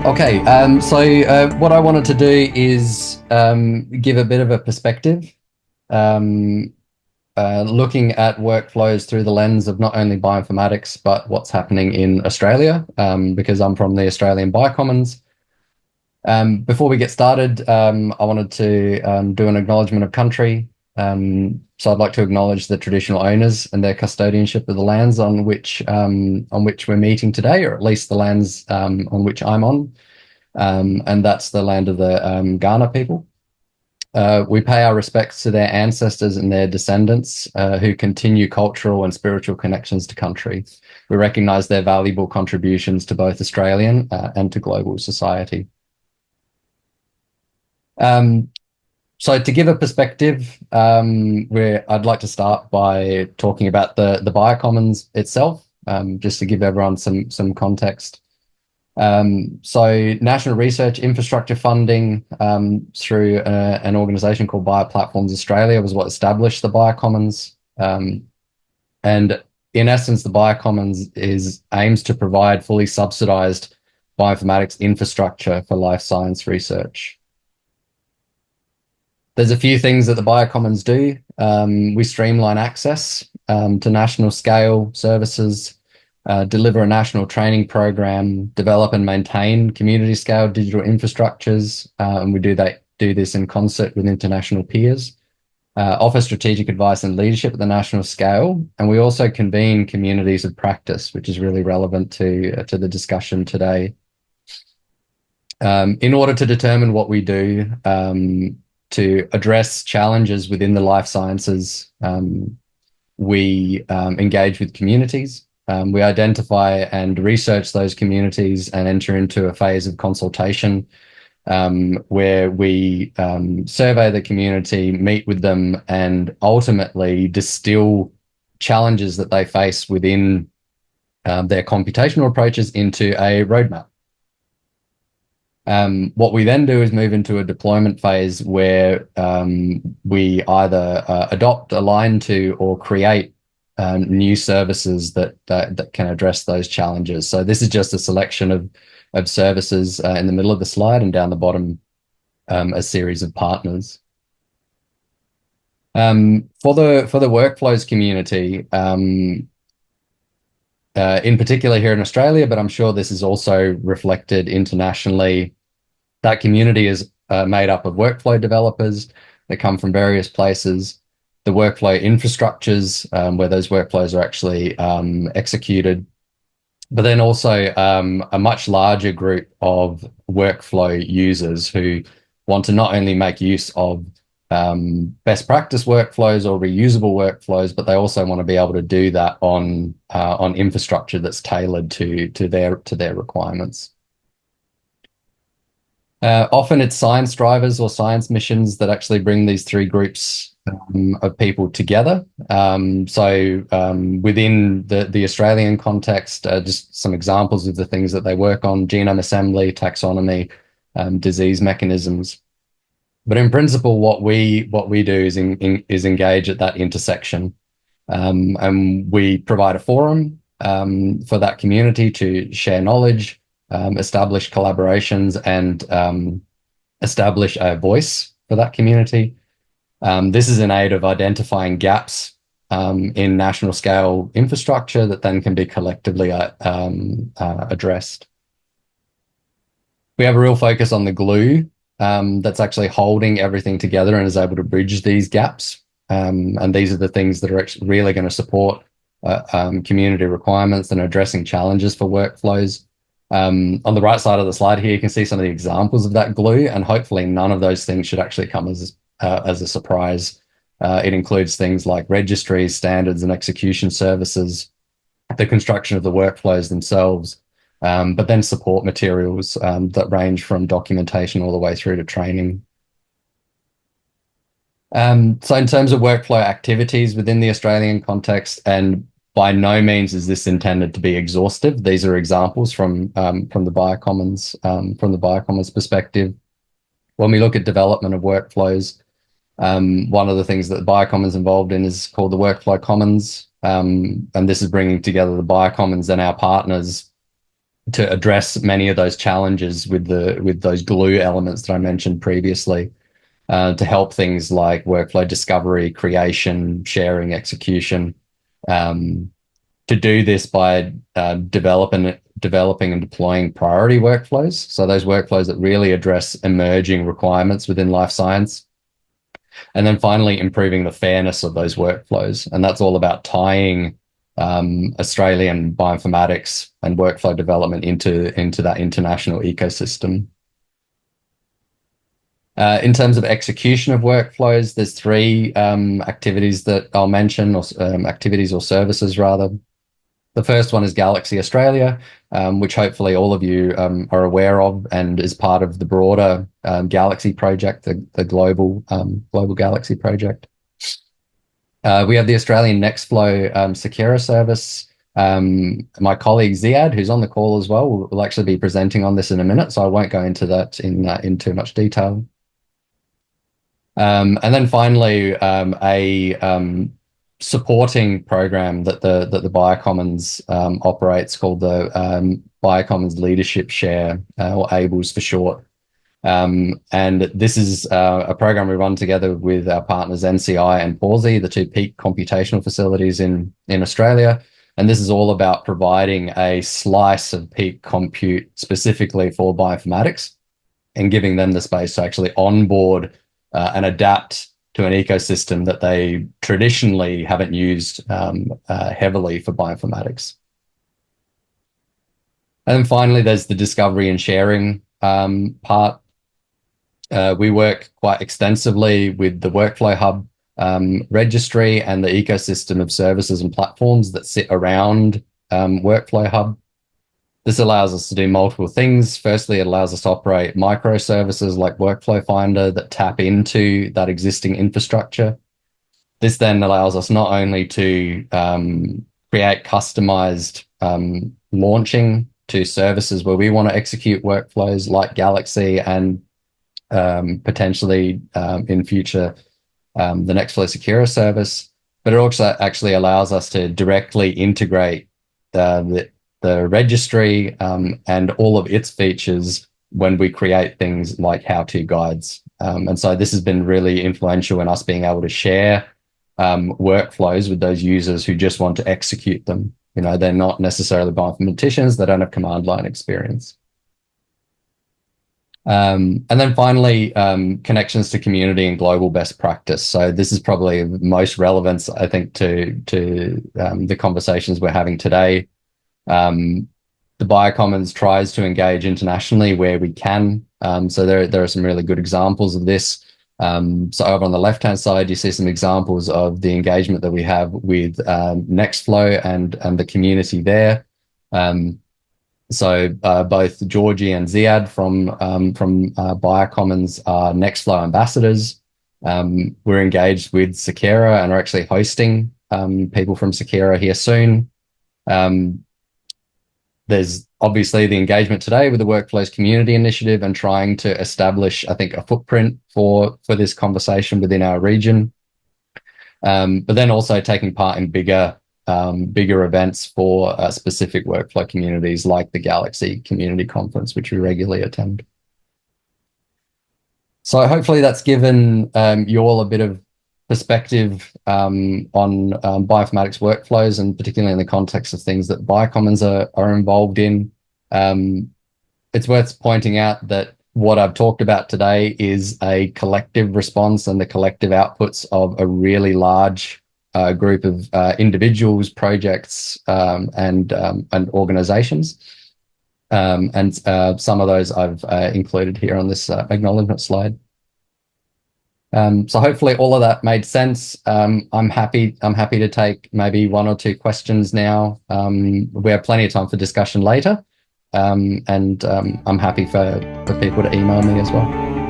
Okay, what I wanted to do is give a bit of a perspective, um, looking at workflows through the lens of not only bioinformatics, but what's happening in Australia, because I'm from the Australian BioCommons. Before we get started, I wanted to do an acknowledgement of country. So I'd like to acknowledge the traditional owners and their custodianship of the lands on which we're meeting today, or at least the lands on which I'm on. And that's the land of the Ghana people. We pay our respects to their ancestors and their descendants who continue cultural and spiritual connections to country. We recognise their valuable contributions to both Australian and to global society. So to give a perspective, I'd like to start by talking about the BioCommons itself, just to give everyone some context. So national research infrastructure funding through an organisation called Bioplatforms Australia was what established the BioCommons. And in essence, the BioCommons aims to provide fully subsidised bioinformatics infrastructure for life science research. There's a few things that the BioCommons do. We streamline access to national scale services, deliver a national training program, develop and maintain community scale digital infrastructures, and we do this in concert with international peers. Offer strategic advice and leadership at the national scale, and we also convene communities of practice, which is really relevant to the discussion today. In order to determine what we do to address challenges within the life sciences, we engage with communities. We identify and research those communities and enter into a phase of consultation where we survey the community, meet with them, and ultimately distill challenges that they face within their computational approaches into a roadmap. What we then do is move into a deployment phase where we either adopt, align to, or create new services that can address those challenges. So this is just a selection of services in the middle of the slide, and down the bottom a series of partners. For the workflows community, in particular here in Australia, but I'm sure this is also reflected internationally, that community is made up of workflow developers that come from various places, the workflow infrastructures where those workflows are actually executed, but then also a much larger group of workflow users who want to not only make use of best practice workflows or reusable workflows, but they also want to be able to do that on infrastructure that's tailored to their requirements. Often it's science drivers or science missions that actually bring these three groups of people together. Within the Australian context, just some examples of the things that they work on: genome assembly, taxonomy, disease mechanisms. But in principle, what we do is engage at that intersection, and we provide a forum for that community to share knowledge, establish collaborations, and establish a voice for that community. This is in aid of identifying gaps in national scale infrastructure that then can be collectively addressed. We have a real focus on the glue that's actually holding everything together and is able to bridge these gaps. And these are the things that are really going to support community requirements and addressing challenges for workflows. On the right side of the slide here, you can see some of the examples of that glue, and hopefully none of those things should actually come as a surprise. It includes things like registries, standards, and execution services, the construction of the workflows themselves, but then support materials that range from documentation all the way through to training. So in terms of workflow activities within the Australian context, and by no means is this intended to be exhaustive, these are examples from the BioCommons perspective. When we look at development of workflows, one of the things that the BioCommons is involved in is called the Workflow Commons, and this is bringing together the BioCommons and our partners to address many of those challenges with those glue elements that I mentioned previously, to help things like workflow discovery, creation, sharing, execution. To do this by developing and deploying priority workflows. So those workflows that really address emerging requirements within life science. And then finally, improving the fairness of those workflows. And that's all about tying Australian bioinformatics and workflow development into that international ecosystem. In terms of execution of workflows, there's three activities that I'll mention, or activities or services rather. The first one is Galaxy Australia, which hopefully all of you are aware of and is part of the broader Galaxy project, the global Galaxy project. We have the Australian Nextflow Secura service. My colleague Ziad, who's on the call as well, will actually be presenting on this in a minute, so I won't go into that in too much detail. And then finally, a supporting program that the BioCommons operates, called the BioCommons Leadership Share, or ABLES for short. And this is a program we run together with our partners NCI and Pawsey, the two peak computational facilities in Australia. And this is all about providing a slice of peak compute specifically for bioinformatics and giving them the space to actually onboard and adapt to an ecosystem that they traditionally haven't used heavily for bioinformatics. And then finally, there's the discovery and sharing part. We work quite extensively with the Workflow Hub registry and the ecosystem of services and platforms that sit around Workflow Hub. This allows us to do multiple things. Firstly, it allows us to operate microservices like Workflow Finder that tap into that existing infrastructure. This then allows us not only to create customized launching to services where we want to execute workflows like Galaxy and potentially in future the Nextflow Secura service, but it also actually allows us to directly integrate the registry and all of its features when we create things like how-to guides. And so this has been really influential in us being able to share workflows with those users who just want to execute them. You know, they're not necessarily bioinformaticians, they don't have command line experience. And then finally, connections to community and global best practice. So this is probably of most relevance, I think, to the conversations we're having today. The BioCommons tries to engage internationally where we can. So there are some really good examples of this. So over on the left-hand side, you see some examples of the engagement that we have with Nextflow and the community there. So both Georgie and Ziad from BioCommons are Nextflow ambassadors. We're engaged with Secura and are actually hosting people from Secura here soon. There's obviously the engagement today with the Workflows Community Initiative and trying to establish, I think, a footprint for this conversation within our region. But then also taking part in bigger events for specific workflow communities like the Galaxy Community Conference, which we regularly attend. So hopefully that's given you all a bit of perspective on bioinformatics workflows, and particularly in the context of things that BioCommons are involved in. It's worth pointing out that what I've talked about today is a collective response and the collective outputs of a really large group of individuals, projects, and organizations. And some of those I've included here on this acknowledgement slide. So hopefully all of that made sense. I'm happy to take maybe one or two questions now. We have plenty of time for discussion later. And I'm happy for people to email me as well.